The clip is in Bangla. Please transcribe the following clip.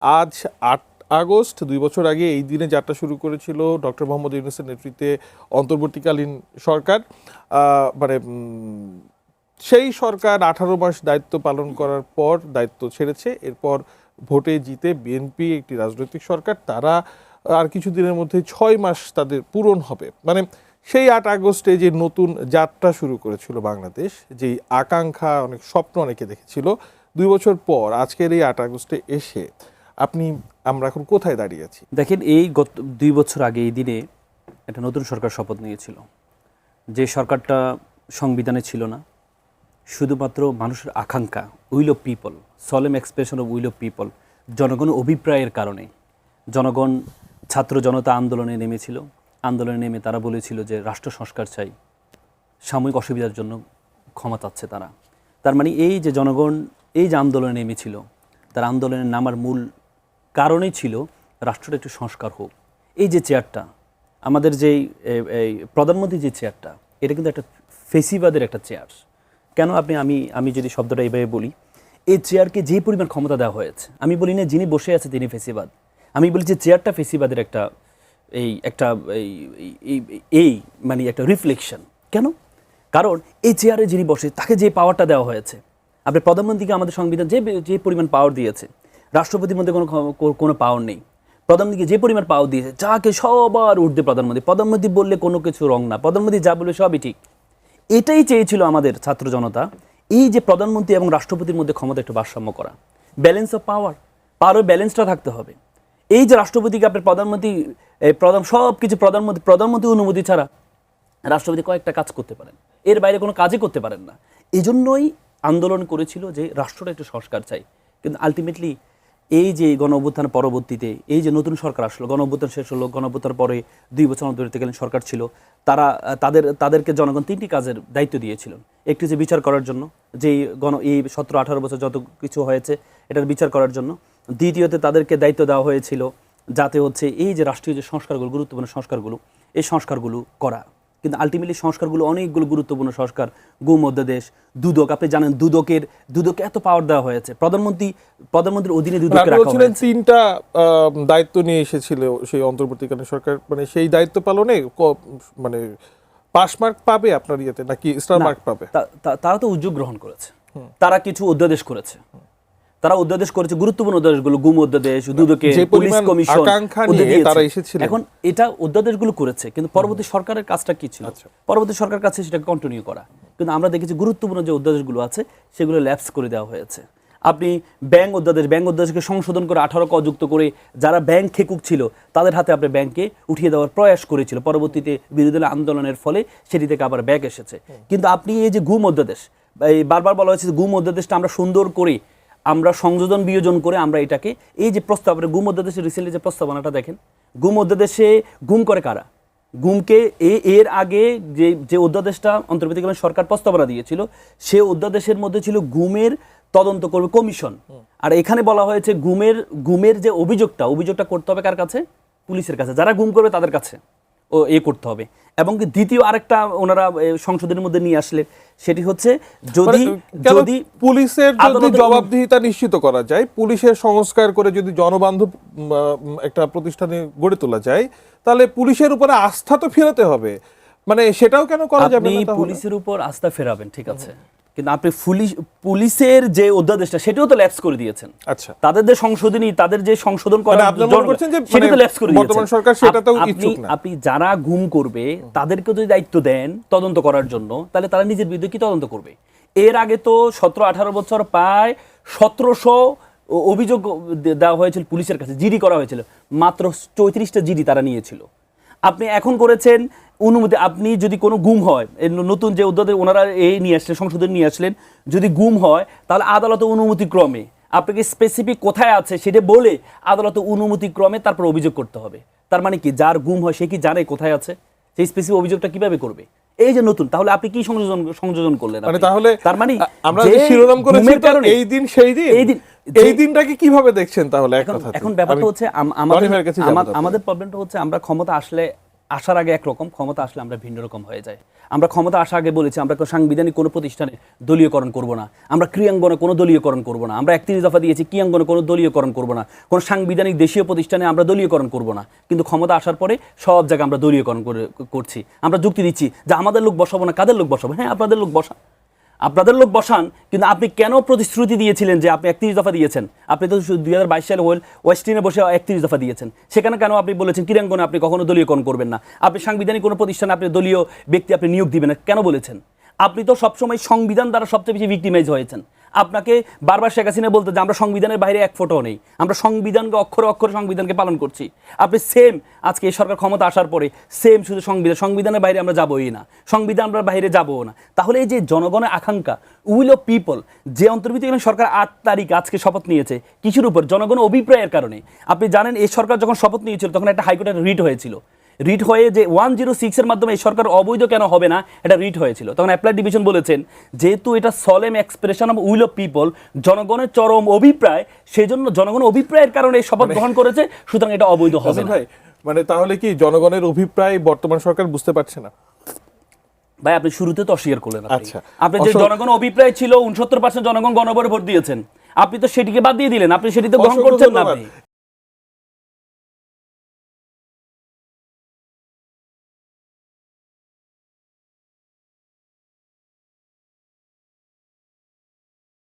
আজ ৮ আগস্ট ২ বছর আগে এই দিনে যাত্রা শুরু করেছিল ডক্টর মোহাম্মদ ইউনূসের নেতৃত্বে অন্তর্বর্তীকালীন সরকার। মানে সেই সরকার ১৮ মাস দায়িত্ব পালন করার পর দায়িত্ব ছেড়েছে। এরপর ভোটে জিতে বিএনপি একটি রাজনৈতিক সরকার, তারা আর কিছুদিনের মধ্যে ৬ মাস তাদের পূরণ হবে। মানে সেই ৮ আগস্টে যে নতুন যাত্রা শুরু করেছিল বাংলাদেশ, যেই আকাঙ্ক্ষা, অনেক স্বপ্ন অনেকে দেখেছিল, ২ বছর পর আজকের এই ৮ আগস্টে এসে আমরা এখন কোথায় দাঁড়িয়ে আছি? দেখেন, এই গত ২ বছর আগে এই দিনে একটা নতুন সরকার শপথ নিয়েছিল। যে সরকারটা সংবিধানে ছিল না, শুধুমাত্র মানুষের আকাঙ্ক্ষা, will of people, solemn expression of will of people, জনগণ অভিপ্রায়ের কারণে জনগণ ছাত্র জনতা আন্দোলনে নেমেছিল। আন্দোলনে নেমে তারা বলেছিল যে রাষ্ট্র সংস্কার চাই, সাময়িক অসুবিধার জন্য ক্ষমা চাচ্ছে তারা। তার মানে এই যে জনগণ এই যে আন্দোলনে নেমেছিল, তার আন্দোলনে নামার মূল কারণেই ছিল রাষ্ট্রটা একটু সংস্কার হোক। এই যে চেয়ারটা, আমাদের যেই প্রধানমন্ত্রী যে চেয়ারটা, এটা কিন্তু একটা ফেসিবাদের একটা চেয়ার। কেন আমি যদি শব্দটা এইভাবে বলি, এই চেয়ারকে যে পরিমাণ ক্ষমতা দেওয়া হয়েছে, আমি বলি না যিনি বসে আছে তিনি ফেসিবাদ, আমি বলি যে চেয়ারটা ফেসিবাদের মানে একটা রিফ্লেকশন। কেন? কারণ এই চেয়ারে যিনি বসে তাকে যে পাওয়ারটা দেওয়া হয়েছে, আপনি প্রধানমন্ত্রীকে আমাদের সংবিধান যে পরিমাণ পাওয়ার দিয়েছে, রাষ্ট্রপতির মধ্যে কোনো পাওয়ার নেই। প্রধানমন্ত্রীকে যে পরিমাণ পাওয়ার দিয়েছে, যাকে সবার ঊর্ধ্বে প্রধানমন্ত্রী বললে কোনো কিছু রং না, প্রধানমন্ত্রী যা বলবে সবই ঠিক। এটাই চেয়েছিল আমাদের ছাত্র জনতা, এই যে প্রধানমন্ত্রী এবং রাষ্ট্রপতির মধ্যে ক্ষমতা একটু ভারসাম্য করা, ব্যালেন্স অফ পাওয়ারের ব্যালেন্সটা থাকতে হবে। এই যে রাষ্ট্রপতিকে আপনার সব কিছু প্রধানমন্ত্রী অনুমতি ছাড়া রাষ্ট্রপতি কয়েকটা কাজ করতে পারেন, এর বাইরে কোনো কাজই করতে পারেন না। এই জন্যই আন্দোলন করেছিল যে রাষ্ট্রটা একটু সংস্কার চাই। কিন্তু আলটিমেটলি এই যে গণ অভ্যুত্থানের পরবর্তীতে এই যে নতুন সরকার আসলো, গণ অভ্যুত্থান শেষ হলো, গণ অভ্যুত্থানের পরে ২ বছর অন্তর্বর্তীকালীন সরকার ছিল, তাদেরকে জনগণ ৩টি কাজের দায়িত্ব দিয়েছিলেন। একটি যে বিচার করার জন্য, যে এই ১৭-১৮ বছর যত কিছু হয়েছে এটার বিচার করার জন্য। দ্বিতীয়তে তাদেরকে দায়িত্ব দেওয়া হয়েছিল যাতে হচ্ছে এই যে রাষ্ট্রীয় যে সংস্কারগুলো, গুরুত্বপূর্ণ সংস্কারগুলো, এই সংস্কারগুলো করা। কিন্তু আলটিমেটলি সংস্কারগুলো অনেকগুলো গুরুত্বপূর্ণ সংস্কার, গুম অধ্যাদেশ, দুদক, আপনি জানেন দুদকে এত পাওয়ার দেওয়া হয়েছে, প্রধানমন্ত্রীর অধীনে দুদককে রাখা হয়েছে। ৩টা দায়িত্ব নিয়ে এসেছিল সেই অন্তর্বর্তীকালীন সরকার। মানে সেই দায়িত্ব পালনে মানে পাস মার্ক পাবে আপনার ইয়েতে, নাকি স্টার মার্ক পাবে? তারা তো উদ্যোগ গ্রহণ করেছে, তারা কিছু অধ্যাদেশ করেছে, গুরুত্বপূর্ণ অধ্যাদেশগুলো, গুম অধ্যাদেশ, দুদকে, পুলিশ কমিশন, এখন এটা অধ্যাদেশগুলো করেছে। কিন্তু পরবর্তী সরকারের কাজটা কি ছিল? পরবর্তী সরকারের কাছে সেটাকে কন্টিনিউ করা। কিন্তু আমরা দেখেছি গুরুত্বপূর্ণ যে অধ্যাদেশগুলো আছে সেগুলো ল্যাপস করে দেওয়া হয়েছে। আপনি ব্যাংক অধ্যাদেশকে সংশোধন করে 18 ক যুক্ত করে যারা ব্যাংক খেকুক ছিল তাদের হাতে আপনি ব্যাংকে উঠিয়ে দেওয়ার প্রয়াস করেছিল। পরবর্তীতে বিরোধী দলের আন্দোলনের ফলে সেটি থেকে আবার ব্যাক এসেছে। কিন্তু আপনি এই যে গুম অধ্যাদেশ, বারবার বলা হয়েছে গুম অধ্যাদেশটা আমরা সুন্দর করে আমরা সংযোজন বিয়োজন করে আমরা এটাকে এই যে প্রস্তাব, গুম অধ্যাদেশের রিসেন্টলি যে প্রস্তাবনাটা দেখেন, গুম অধ্যাদেশে গুম করে কারা? গুমকে এর আগে যে অধ্যাদেশটা অন্তর্বর্তীকালীন সরকার প্রস্তাবনা দিয়েছিল, সে অধ্যাদেশের মধ্যে ছিল গুমের তদন্ত করবে কমিশন। আর এখানে বলা হয়েছে গুমের যে অভিযোগটা করতে হবে কার কাছে? পুলিশের কাছে। যারা গুম করবে তাদের কাছে করতে হবে। এবং দ্বিতীয় আরেকটা ওনারা সংসদের মধ্যে নিয়ে আসলে সেটি হচ্ছে যদি পুলিশের যদি জবাবদিহিতা নিশ্চিত করা যায়, পুলিশের সংস্কার করে যদি জনবান্ধব একটা প্রতিষ্ঠানে গড়ে তোলা যায়, তাহলে পুলিশের উপরে আস্থা তো ফেরাতে হবে। মানে সেটাও কেন করা যাবে না? আপনি পুলিশের উপর আস্থা ফেরাবেন, ঠিক আছে, কিন্তু আপনি পুলিশের যে অধ্যাদেশটা সেটাও তো ল্যাপস করে দিয়েছেন। আচ্ছা, তাদের যে সংশোধন করা, বর্তমান সরকার সেটাতেও ইচ্ছুক না। আপনি যারা গুম করবে তাদেরকে যদি দায়িত্ব দেন তদন্ত করার জন্য, তাহলে তারা নিজের বিরুদ্ধে কি তদন্ত করবে? এর আগে তো 17-18 বছর প্রায় 1700 অভিযোগ দেওয়া হয়েছিল পুলিশের কাছে, জিডি করা হয়েছিল, মাত্র 34টা জিডি তারা নিয়েছিল। আপনি এখন করেছেন অনুমতি, আপনি যদি কোনো গুম হয়, নতুন যে অধ্যাদেশ ওনারা নিয়ে আসলেন, সংসদে নিয়ে আসলেন, যদি গুম হয় তাহলে আদালত অনুমতি ক্রমে আপনাকে স্পেসিফিক কোথায় আছে সেটা বলে আদালত অনুমতি ক্রমে তারপর অভিযোগ করতে হবে। তার মানে কি, যার গুম হয় সে কি জানে কোথায় আছে? সেই স্পেসিফিক অভিযোগটা কিভাবে করবে? এই যে নতুন, তাহলে আপনি কি সংযোজন করলেন? তাহলে তার মানে আমরা যে শিরোনাম করেছি এই দিন সেই দিন, এই দিনটাকে কিভাবে দেখছেন? তাহলে এখন ব্যাপারটা হচ্ছে আমাদের প্রবলেমটা হচ্ছে আমরা ক্ষমতা আসলে আসার আগে একরকম, ক্ষমতা আসলে আমরা ভিন্ন রকম হয়ে যাই। আমরা ক্ষমতা আসার আগে বলেছি আমরা সাংবিধানিক কোনো প্রতিষ্ঠানে দলীয়করণ করব না, আমরা ক্রিয়াঙ্গনে কোনো দলীয়করণ করব না, আমরা 31 দফা দিয়েছি ক্রিয়াঙ্গনে কোনো দলীয়করণ করব না, কোনো সাংবিধানিক দেশীয় প্রতিষ্ঠানে আমরা দলীয়করণ করব না। কিন্তু ক্ষমতা আসার পরে সব জায়গায় আমরা দলীয়করণ করছি। আমরা যুক্তি দিচ্ছি যে আমাদের লোক বসাবো না, কাদের লোক বসাবো? হ্যাঁ, আপনাদের লোক বসান, আপনাদের লোক বসান, কিন্তু আপনি কেন প্রতিশ্রুতি দিয়েছিলেন যে আপনি 31 দফা দিয়েছেন? আপনি তো 2022 সালে ওয়েস্টিনে বসে 31 দফা দিয়েছেন, সেখানে কেন আপনি বলেছেন ক্রীড়াঙ্গনে আপনি কখনো দলীয়করণ করবেন না, আপনি সাংবিধানিক কোনো প্রতিষ্ঠানে আপনি দলীয় ব্যক্তি আপনি নিয়োগ দিবেন না, কেন বলেছেন? আপনি তো সবসময় সংবিধান দ্বারা সবচেয়ে বেশি ভিক্টিমাইজ হয়েছেন। আপনাকে বারবার শেখ হাসিনা বলতে যে আমরা সংবিধানের বাইরে এক ফোঁটাও নেই, আমরা সংবিধানকে অক্ষরে অক্ষরে সংবিধানকে পালন করছি। আপনি সেম আজকে এই সরকার ক্ষমতা আসার পরে সেম শুধু সংবিধানের বাইরে আমরা যাবোই না, সংবিধান আমরা বাইরে যাবো না। তাহলে এই যে জনগণের আকাঙ্ক্ষা, উইল অফ পিপল, যে অন্তর্বর্তীকালীন সরকার 8 তারিখ আজকে শপথ নিয়েছে কিসের উপর? জনগণের অভিপ্রায়ের কারণে। আপনি জানেন এই সরকার যখন শপথ নিয়েছিল তখন একটা হাইকোর্টের রিট হয়েছিল, রিট হয়ে যে 106 এর মাধ্যমে এই সরকার অবৈধ কেন হবে না এটা রিট হয়েছিল। তখন অ্যাপ্লাইড ডিভিশন বলেছেন যেহেতু এটা solemn expression of will of people, জনগণের চরম অভিপ্রায়, সেজন্য জনগণের অভিপ্রায়ের কারণে এই শপথ গ্রহণ করেছে, সুতরাং এটা অবৈধ হবে না। ভাই মানে তাহলে কি জনগণের অভিপ্রায় বর্তমান সরকার বুঝতে পারছে না? ভাই আপনি শুরুতে তো অস্বীকার করলেন। আচ্ছা, আপনি যে জনগণ অভিপ্রায় ছিল 69% জনগণ গণভোটে ভোট দিয়েছেন, আপনি তো সেটিকে বাদ দিয়ে দিলেন, আপনি সেটিতে গ্রহণ করছেন না। আপনি